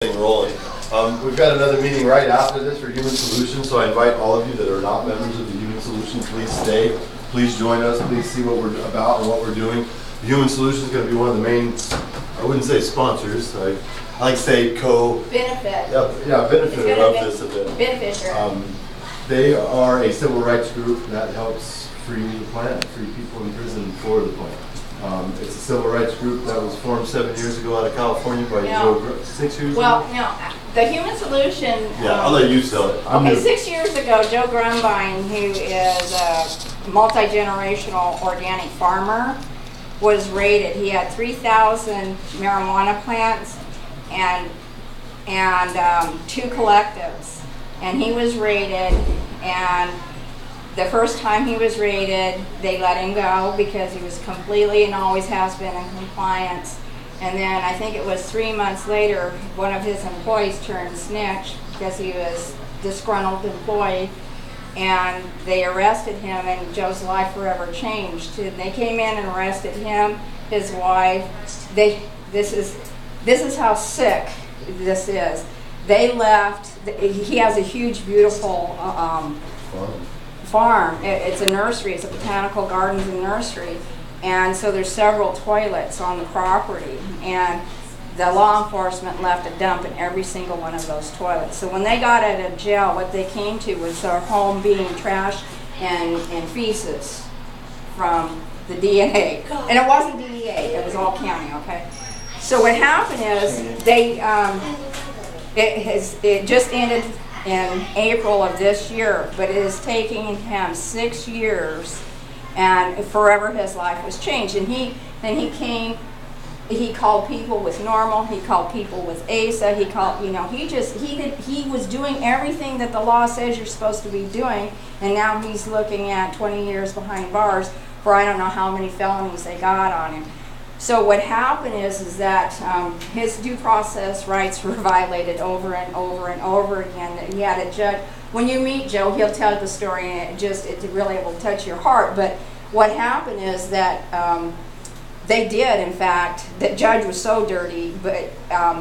Rolling. We've got another meeting right after this for Human Solutions, so I invite all of you that are not members of the Human Solutions, please stay. Please join us. Please see what we're about and what we're doing. The Human Solutions is going to be one of the main, I wouldn't say sponsors, I like to say benefit. Benefit of this event. Beneficiary. They are a civil rights group that helps free the planet, free people in prison for the planet. It's a civil rights group that was formed 7 years ago out of California by Joe. 6 years well, ago? no, the Human Solution. Yeah, I'll let you tell it. Okay, 6 years ago, Joe Grumbine, who is a multi-generational organic farmer, was raided. He had 3,000 marijuana plants and 2 collectives, and he was raided. And the first time he was raided, they let him go because he was completely and always has been in compliance. And then I think it was 3 months later, one of his employees turned snitch because he was a disgruntled employee, and they arrested him, and Joe's life forever changed. And they came in and arrested him, his wife. This is how sick this is. They left. He has a huge, beautiful farm. It's a nursery. It's a botanical gardens and nursery, and so there's several toilets on the property, and the law enforcement left a dump in every single one of those toilets. So when they got out of jail, what they came to was their home being trashed and feces from the DNA, and it wasn't DEA. It was all county. Okay. So what happened is they it just ended in April of this year, but it is taking him 6 years, and forever his life was changed. And he called people with normal, he called people with ASA, he was doing everything that the law says you're supposed to be doing, and now he's looking at 20 years behind bars for I don't know how many felonies they got on him. So what happened is that his due process rights were violated over and over and over again. He had a judge. When you meet Joe, he'll tell the story, and it really will touch your heart. But what happened is that they did, in fact, the judge was so dirty, but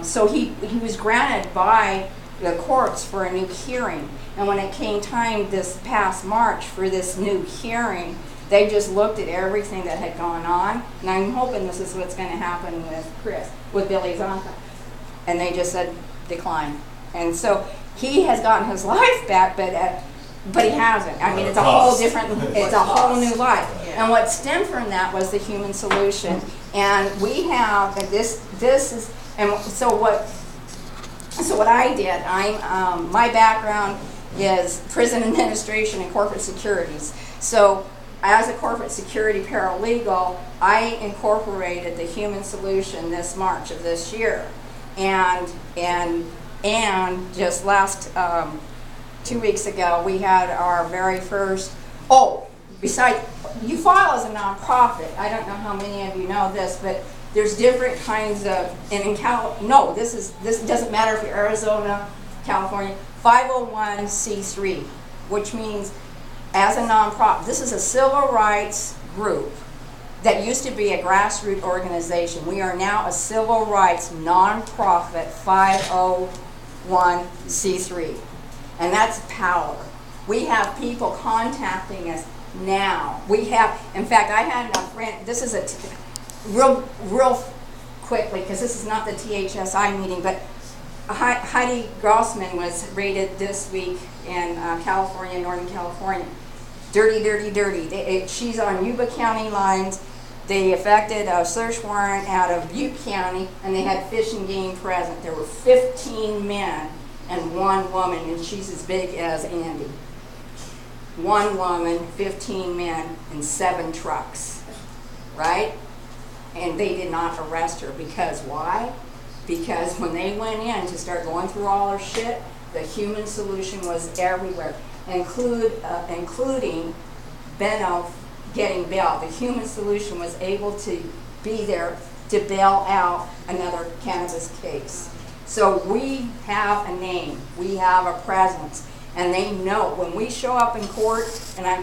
so he was granted by the courts for a new hearing. And when it came time this past March for this new hearing, they just looked at everything that had gone on, and I'm hoping this is what's going to happen with Billy Zonka. And they just said decline. And so he has gotten his life back, but he hasn't. I mean, it's a whole new life. And what stemmed from that was the Human Solution. And we have this is, and so what I did. My background is prison administration and corporate securities. So as a corporate security paralegal, I incorporated the Human Solution this March of this year, and just last 2 weeks ago we had our very first. Besides, you file as a nonprofit. I don't know how many of you know this, but there's different kinds of this doesn't matter if you're Arizona, California, 501c3, which means, as a nonprofit, this is a civil rights group that used to be a grassroots organization. We are now a civil rights nonprofit 501c3, and that's power. We have people contacting us now. In fact, I had a friend. This is real quickly, because this is not the THSI meeting, but Heidi Grossman was raided this week in California, Northern California. Dirty. She's on Yuba County lines. They effected a search warrant out of Butte County, and they had fish and game present. There were 15 men and 1 woman, and she's as big as Andy. 1 woman, 15 men, and 7 trucks, right? And they did not arrest her, because why? Because when they went in to start going through all her shit, the Human Solution was everywhere, including Benno getting bail. The Human Solution was able to be there to bail out another cannabis case. So we have a name, we have a presence, and they know when we show up in court. And I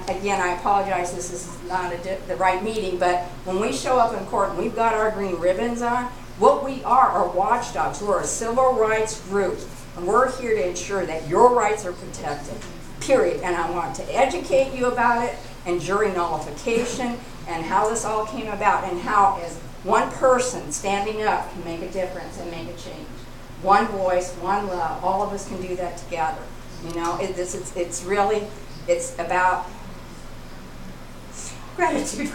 apologize, this is not the right meeting, but when we show up in court and we've got our green ribbons on, What we are watchdogs. We're a civil rights group, and we're here to ensure that your rights are protected, period. And I want to educate you about it, and jury nullification, and how this all came about, and how as one person standing up can make a difference and make a change. One voice, one love, all of us can do that together. You know, it's really, it's about gratitude.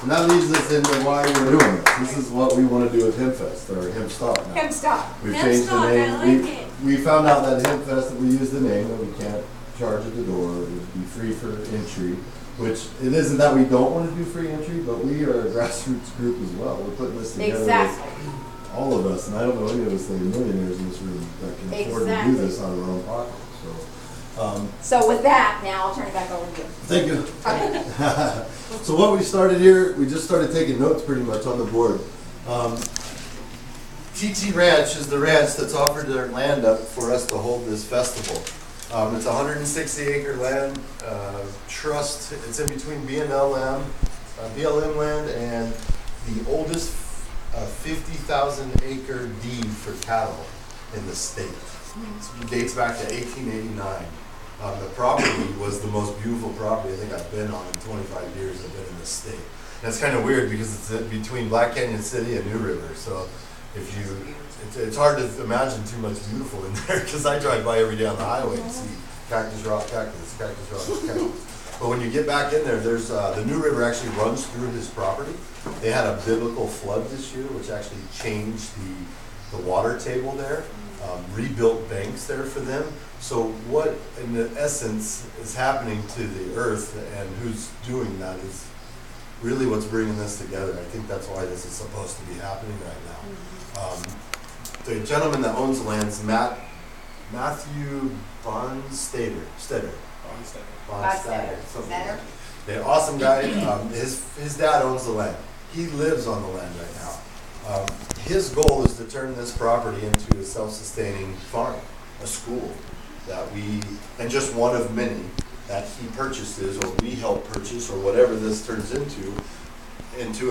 And that leads us into why we're doing it. This is what we want to do with Hempfest, or Hempstalk now. Hempstalk. We've changed the name. We found out that Hempfest, that we use the name, that we can't charge at the door. It would be free for entry, which it isn't that we don't want to do free entry, but we are a grassroots group as well. We're putting this together. Exactly. With all of us, and I don't know any of us that are millionaires in this room that can afford to do this out of our own pocket. So with that, now I'll turn it back over to you. Thank you. So what we started here, we just started taking notes pretty much on the board. TT Ranch is the ranch that's offered their land up for us to hold this festival. It's 160-acre land trust. It's in between BLM land and the oldest 50,000-acre deed for cattle in the state. It dates back to 1889. The property was the most beautiful property I think I've been on in 25 years I've been in this state. And it's kind of weird because it's between Black Canyon City and New River. So if it's hard to imagine too much beautiful in there because I drive by every day on the highway and see cactus, rock, cactus, cactus, rock, cactus. But when you get back in there, there's the New River actually runs through this property. They had a biblical flood this year, which actually changed the water table there. Rebuilt banks there for them. So what, in the essence, is happening to the earth and who's doing that is really what's bringing this together. I think that's why this is supposed to be happening right now. The gentleman that owns the land is Matthew Bonstetter. The awesome guy. His dad owns the land. He lives on the land right now. His goal is to turn this property into a self-sustaining farm, a school and just one of many that he purchases or we help purchase or whatever this turns into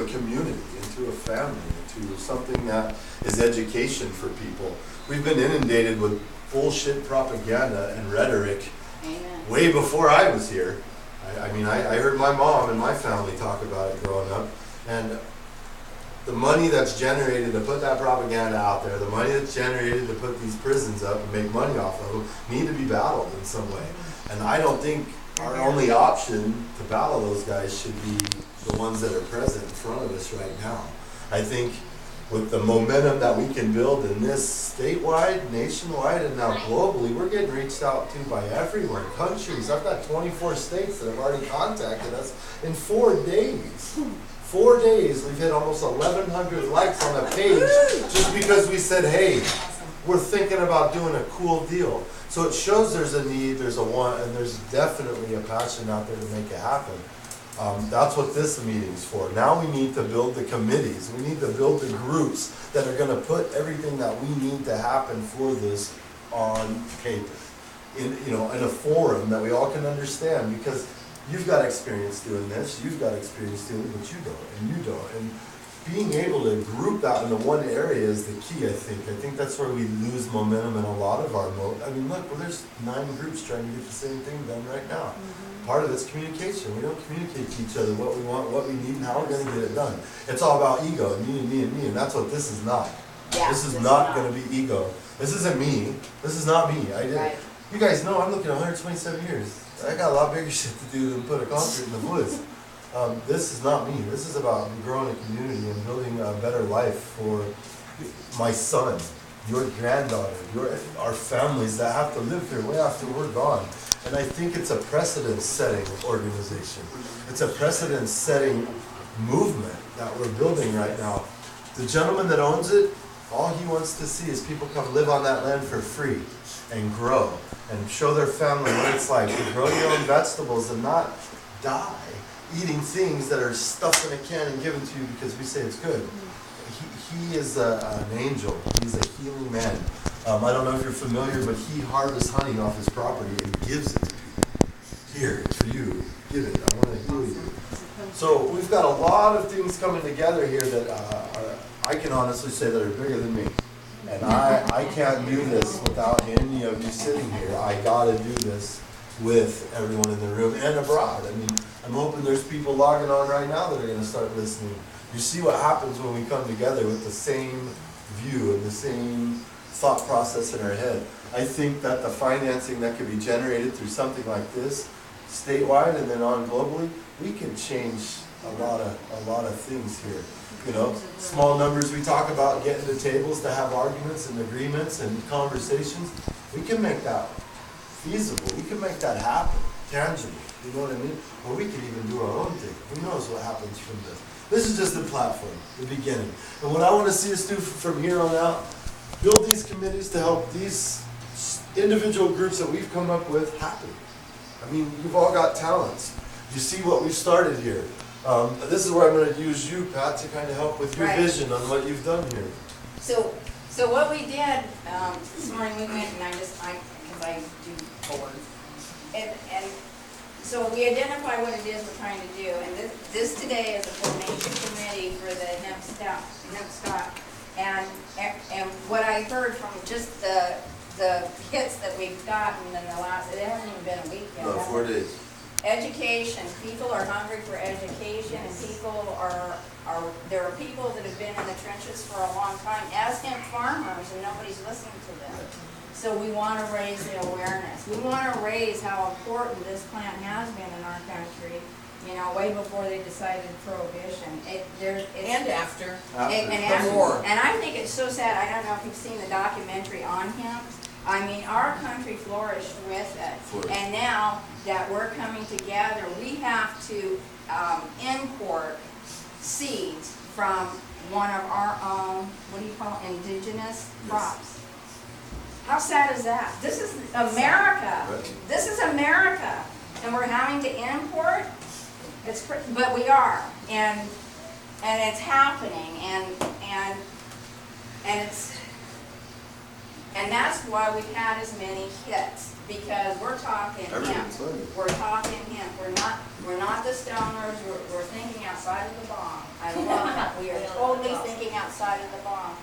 a community, into a family, into something that is education for people. We've been inundated with bullshit propaganda and rhetoric way before I was here. I heard my mom and my family talk about it growing up, and the money that's generated to put that propaganda out there, the money that's generated to put these prisons up and make money off of them, need to be battled in some way. And I don't think our only option to battle those guys should be the ones that are present in front of us right now. I think with the momentum that we can build in this statewide, nationwide, and now globally, we're getting reached out to by everyone, countries. I've got 24 states that have already contacted us in 4 days. 4 days, we've hit almost 1,100 likes on a page just because we said, hey, we're thinking about doing a cool deal. So it shows there's a need, there's a want, and there's definitely a passion out there to make it happen. That's what this meeting's for. Now we need to build the committees. We need to build the groups that are going to put everything that we need to happen for this on paper, in a forum that we all can understand, because you've got experience doing this, you've got experience doing it, but you don't, and you don't. And being able to group that into one area is the key, I think. I think that's where we lose momentum in a lot of our look, there's 9 groups trying to get the same thing done right now. Part of it's communication. We don't communicate to each other what we want, what we need, and how we're going to get it done. It's all about ego, and me, and that's what this is not. Yeah, this is not going to be ego. This isn't me. This is not me. Right. You guys know I'm looking at 127 years. I got a lot bigger shit to do than put a concert in the woods. This is not me. This is about growing a community and building a better life for my son, your granddaughter, our families that have to live here way after we're gone. And I think it's a precedent-setting organization. It's a precedent-setting movement that we're building right now. The gentleman that owns it, all he wants to see is people come live on that land for free and grow and show their family what it's like to grow your own vegetables and not die eating things that are stuffed in a can and given to you because we say it's good. He is an angel. He's a healing man. I don't know if you're familiar, but he harvests honey off his property and gives it to people. Here, it's for you. Give it. I want to heal you. So we've got a lot of things coming together here that I can honestly say that are bigger than me. And I can't do this without any of you sitting here. I gotta do this with everyone in the room and abroad. I mean, I'm hoping there's people logging on right now that are gonna start listening. You see what happens when we come together with the same view and the same thought process in our head. I think that the financing that could be generated through something like this, statewide and then on globally, we can change a lot of things here. You know, small numbers we talk about, getting to tables to have arguments and agreements and conversations. We can make that feasible. We can make that happen, tangible. You know what I mean? Or we can even do our own thing. Who knows what happens from this? This is just the platform, the beginning. And what I want to see us do from here on out, build these committees to help these individual groups that we've come up with happen. I mean, you've all got talents. You see what we've started here. This is where I'm going to use you, Pat, to kind of help with your vision on what you've done here. So what we did this morning, we went and because I do boards, and so we identify what it is we're trying to do, and this today is a formation committee for the Hempstalk, and what I heard from just the hits that we've gotten in the last, it hasn't even been a week yet. No, 4 days. Education. People are hungry for education, and there are people that have been in the trenches for a long time as hemp farmers, and nobody's listening to them. So we want to raise the awareness. We want to raise how important this plant has been in our country, you know, way before they decided prohibition. And after. And I think it's so sad. I don't know if you've seen the documentary on hemp. I mean, our country flourished with it. And now that we're coming together, we have to import seeds from one of our own, what do you call it, indigenous crops. How sad is that? This is America. This is America. And we're having to import? But we are. And it's happening. And that's why we've had as many hits, because we're talking hemp. We're talking hemp. We're not the stoners. We're thinking outside of the bomb. I love that. We are totally thinking outside of the bomb.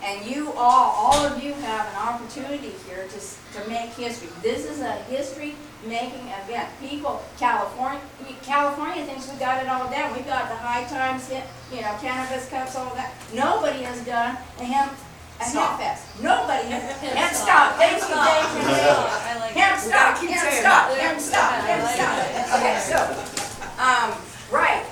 And you all of you have an opportunity here to make history. This is a history-making event. California thinks we got it all down. We got the high times, you know, cannabis cups, all that. Nobody has done a hemp fest. Nobody has. Hempstalk. Thank you. Hempstalk. Okay, so, right.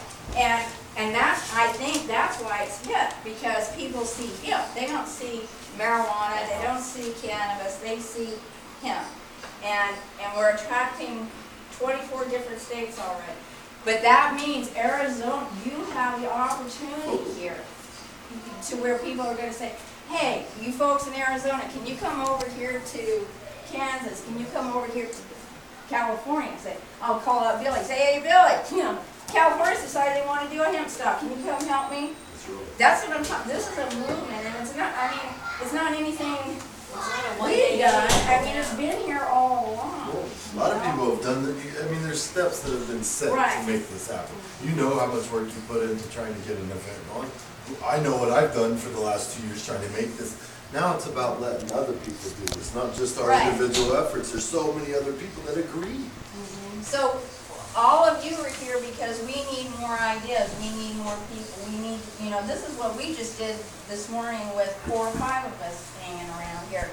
And that's, I think that's why it's hip, because people see hemp. They don't see marijuana, they don't see cannabis, they see hemp. And we're attracting 24 different states already. But that means Arizona, you have the opportunity here to where people are going to say, hey, you folks in Arizona, can you come over here to Kansas? Can you come over here to California? Say, I'll call up Billy. Say, hey, Billy, you know, California's decided they want to do a hemp stock. Can you come help me? That's what I'm talking. This is a movement, and it's not. I mean, it's not anything we've done. I mean, it's been here all along. Well, a lot of people have done. I mean, there's steps that have been set to make this happen. You know how much work you put into trying to get an event going. I know what I've done for the last 2 years trying to make this. Now it's about letting other people do this, not just our individual efforts. There's so many other people that agree. Mm-hmm. So all of you are here because we need more ideas. We need more people. We need, you know, this is what we just did this morning with 4 or 5 of us hanging around here.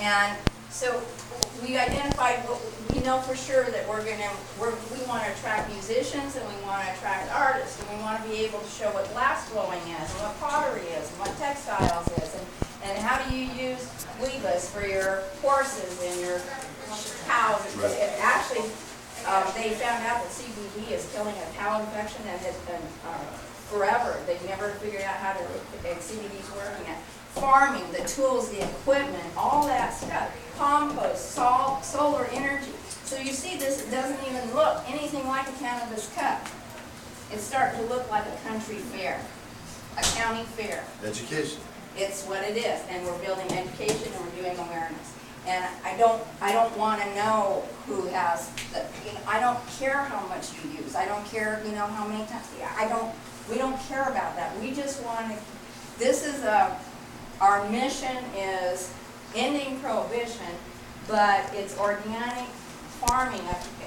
And so we identified, we know for sure that we want to attract musicians, and we want to attract artists, and we want to be able to show what glass blowing is, and what pottery is, and what textiles is, and how do you use weavers for your horses and your cows. Actually, they found out that CBD is killing a cow infection that has been forever. They've never figured out how to, CBD's working at. Farming, the tools, the equipment, all that stuff. Compost, solar energy. So you see this, it doesn't even look anything like a cannabis cup. It's starting to look like a country fair, a county fair. Education. It's what it is, and we're building education and we're doing awareness. And I don't wanna know who has the, I don't care how much you use, I don't care, how many times, we don't care about that. We just wanna, our mission is ending prohibition, but it's organic farming,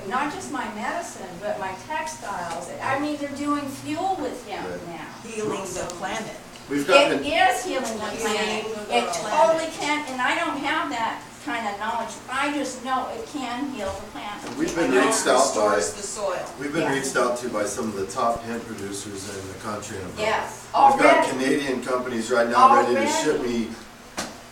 not just my medicine, but my textiles. I mean, they're doing fuel with hemp now. Healing the planet. We've got It is healing the planet. It totally can, and I don't have that kind of knowledge. I just know it can heal the planet. We've been And it reached out by restores the soil. we've been Yeah. reached out to by some of the top hemp producers in the country and abroad. Yes, We've got already. Canadian companies right now ready to Already. ship me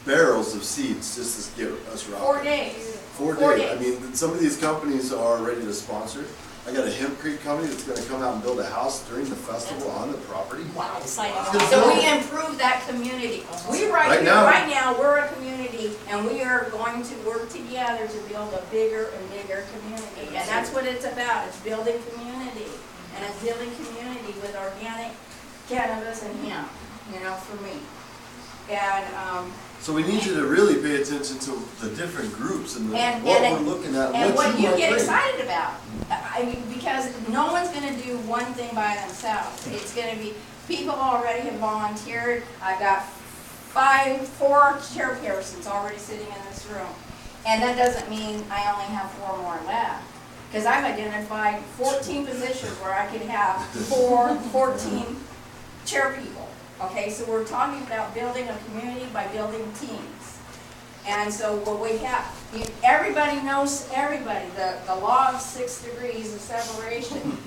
barrels of seeds just to get us rocking. 4 days. 4 4 days. I days. mean, some of these companies are ready to sponsor. I got a hempcrete company that's gonna come out and build a house during the festival on the property. Wow, exciting. Good So deal. we improve that community. We Right now. right now, we're a community, and we are going to work together to build a bigger and bigger community. And that's what it's about, it's building community. And it's building community with organic cannabis and hemp, for me. And, So we need you to really pay attention to the different groups and And- what and- we're looking at, and what you are get bringing. excited about. I mean, because no one's gonna do one thing by themselves. It's gonna be, people already have volunteered. I've got 4 chairpersons already sitting in this room. And that doesn't mean I only have 4 more left. Because I've identified 14 positions where I could have 14 chair people. Okay, so we're talking about building a community by building teams. And so what we have, everybody knows everybody, the law of 6 degrees of separation.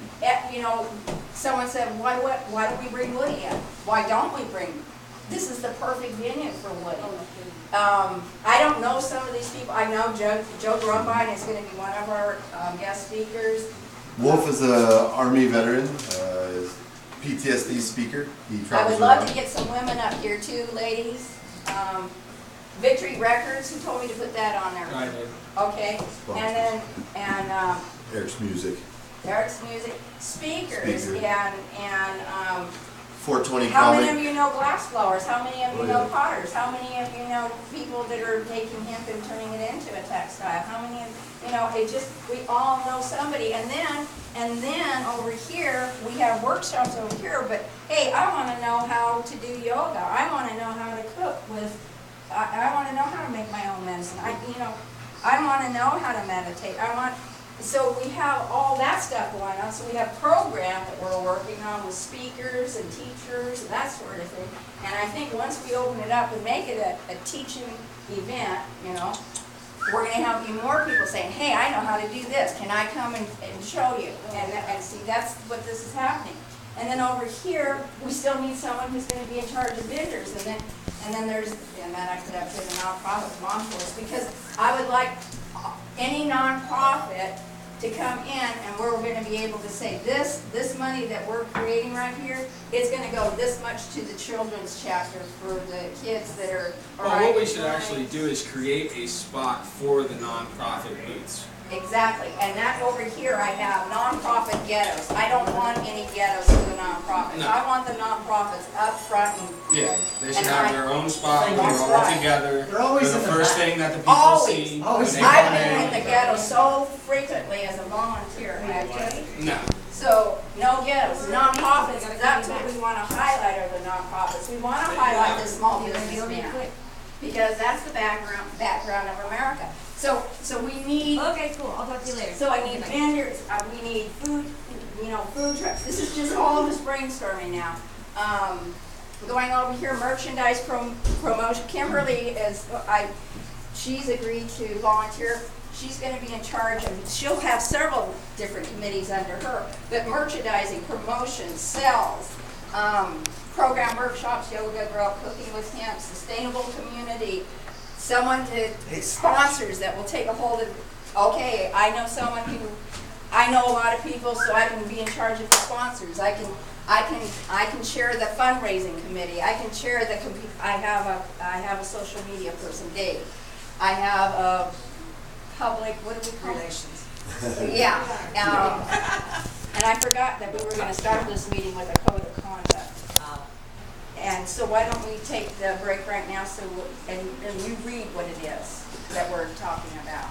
Someone said, why do we bring Woody in? Why don't we bring, this is the perfect venue for Woody. I don't know some of these people. I know Joe Grumbine is going to be one of our guest speakers. Wolf is a Army veteran, is PTSD speaker. He I travels would love around. to get some women up here too, ladies. Victory Records, who told me to put that on there? I did. Okay, and then, Eric's music. Eric's music, speakers, Speaker. and 420 how many comic. of you know glass blowers? How many of you Oh, know yeah. potters? How many of you know people that are taking hemp and turning it into a textile? How many of, we all know somebody. And then over here, we have workshops over here, but hey, I wanna know how to do yoga. I wanna know how to cook I wanna know how to make my own medicine. I wanna know how to meditate. So we have all that stuff going on. So we have programs that we're working on with speakers and teachers and that sort of thing. And I think once we open it up and make it a teaching event, we're going to have even more people saying, hey, I know how to do this. Can I come and show you? And see, that's what this is happening. And then over here, we still need someone who's going to be in charge of vendors. And then I could have been a nonprofit law enforcement, because I would like any nonprofit to come in and we're going to be able to say this money that we're creating right here is going to go this much to the children's chapter for the kids that are. Well, what we should actually do is create a spot for the nonprofit booths. Exactly, and that over here I have nonprofit ghettos. I don't want any ghettos for the nonprofits. No. I want the nonprofits up front and. Yeah, they should and have I- their own spot where That's they're all right. together. They're always They're in the the first back. thing that the people Always. see Always. when they I've come been in the in. ghetto so frequently as a volunteer, actually. No. So, no ghettos, nonprofits, that's what we want to highlight are the nonprofits. We want to highlight the small businessman, because that's the background of America. So we need, Okay, cool. I'll talk to you later. so I need vendors, we need food, food trucks. This is just all just brainstorming now. Going over here, merchandise promotion. Kimberly she's agreed to volunteer. She's going to be in charge of, she'll have several different committees under her, but merchandising, promotion, sales, program workshops, yoga, girl, cooking with hemp, sustainable community, sponsors that will take a hold of, okay, I know a lot of people, so I can be in charge of the sponsors. I can chair the fundraising committee. I can chair I have a social media person, Dave. I have a public, what do we call it? Relations. Yeah, and I forgot that we were gonna start this meeting with a code of conduct. And so why don't we take the break right now, and you read what it is. that we're talking about.